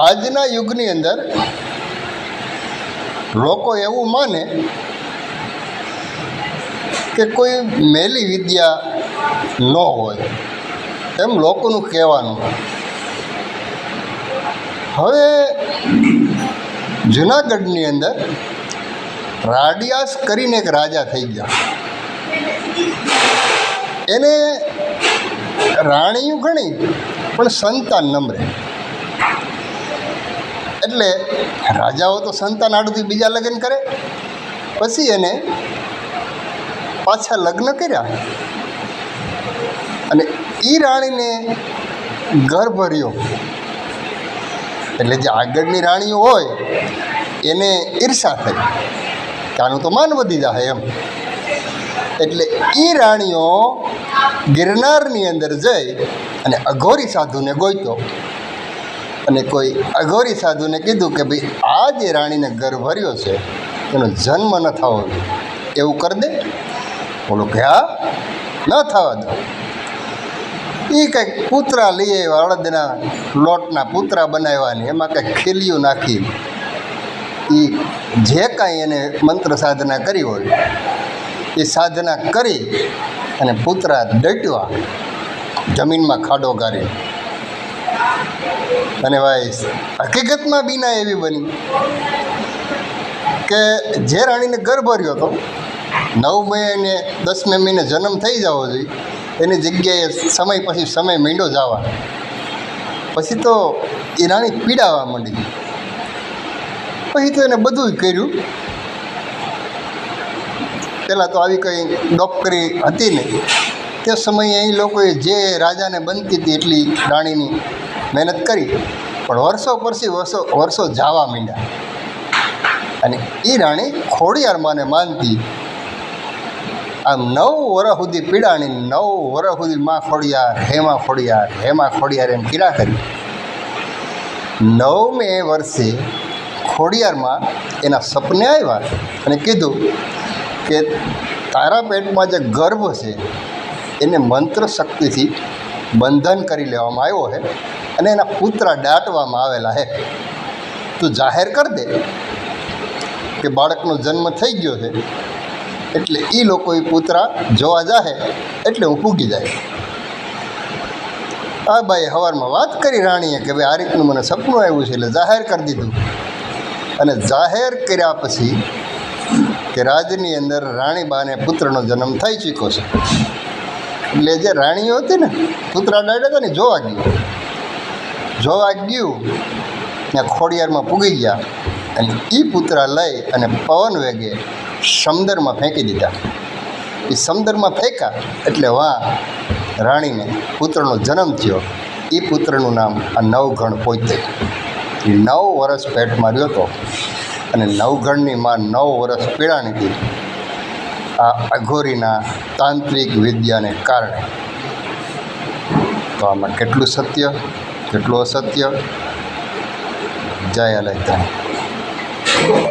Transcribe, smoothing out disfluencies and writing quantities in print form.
આજના યુગની અંદર લોકો એવું માને કે કોઈ મેલી વિદ્યા ન હોય, એમ લોકોનું કહેવાનું. હવે જુનાગઢની અંદર રાડિયાસ કરીને એક રાજા થઈ ગયા. એને રાણીયું ઘણી પણ સંતાન નમરે. એટલે રાજાઓ તો સંતાન આડુથી બીજા લગ્ન કરે. પછી એને પાછા લગ્ન કર્યા અને એ રાણીને ગર્ભ રહ્યો. એટલે જે આગળની રાણીઓ હોય એને ઈર્ષા થઈ કે આનું તો માન વધી જાય એમ. એટલે એ રાણીઓ ગિરનારની અંદર જઈ અને અઘોરી સાધુને ગોઈતો અને કોઈ અઘોરી સાધુને કીધું કે ભાઈ આ જે રાણીને ગર્ભ ભર્યો છે એનો જન્મ ન થવો એવું કરી દે. બોલો કે હા, ન થવા દો. એ કંઈક પૂતરા લઈએ, અડદના લોટના પૂતરા બનાવ્યા, એમાં કંઈક ખીલિયું નાખી એ જે કાંઈ એને મંત્ર સાધના કરી હોય એ સાધના કરી અને પૂતરા દટ્યા જમીનમાં ખાડો ગારી. અને ભાઈ હકીકતમાં બીના એવી બની કે જે રાણીને ગર્ભ ભર્યો હતો 9 મહિને 10મે મહિને જન્મ થઈ જવો જોઈએ એની જગ્યાએ સમય પછી સમય માંડ્યો જવા. પછી તો એ રાણી પીડાવા માંડી. પછી તો એને બધું કર્યું. પહેલાં તો આવી કંઈ ડોક્ટરી હતી નહીં. તે સમયે એ લોકોએ જે રાજાને બનતી હતી એટલી રાણીની મહેનત કરી, પણ વર્ષો પછી વર્ષો જવા માંડ્યા. અને એ રાણી ખોડિયારમાંને માનતી. આમ 9 વર્ષ સુધી પીડાણી, 9 વર્ષ સુધી માં ખોડિયાર, હેમાં ખોડિયાર, હેમાં ખોડિયાર એમ પીડા કરી. 9મે વર્ષે ખોડિયારમાં એના સપને આવ્યા અને કીધું કે તારા પેટમાં જે ગર્ભ છે એને મંત્ર શક્તિથી બંધન કરી લેવામાં આવ્યો છે અને એના પુત્રા દાટવામાં આવેલા છે. તું જાહેર કરી દે કે બાળકનો જન્મ થઈ ગયો છે, એટલે એ લોકો એ પુત્રા જોવા જાહે એટલે હું પૂગી જાય. આ ભાઈ સવારમાં વાત કરી રાણીએ કે ભાઈ આ રીતનું મને સપનું આવ્યું છે, એટલે જાહેર કરી દીધું. અને જાહેર કર્યા પછી કે રાજની અંદર રાણીબાને પુત્રનો જન્મ થઈ ચૂક્યો છે. એટલે જે રાણીઓ હતી ને પુત્રા દાડ્યા હતા ને જોવા ગયું ત્યાં ખોડિયારમાં પૂગી ગયા અને એ પુત્રા લઈ અને પવન વેગે સમુદ્રમાં ફેંકી દીધા. એ સમુદ્રમાં ફેંક્યા એટલે વાં રાણીને પુત્રનો જન્મ થયો. એ પુત્રનું નામ આ નવઘણ પોતે. એ 9 વર્ષ પેટમાં રહ્યો હતો અને નવઘણની માં 9 વર્ષ પીડાણી હતી આ અઘોરીના તાંત્રિક વિદ્યાને કારણે. તો આમાં કેટલું સત્ય કેટલું અસત્ય, જય અલંકાર.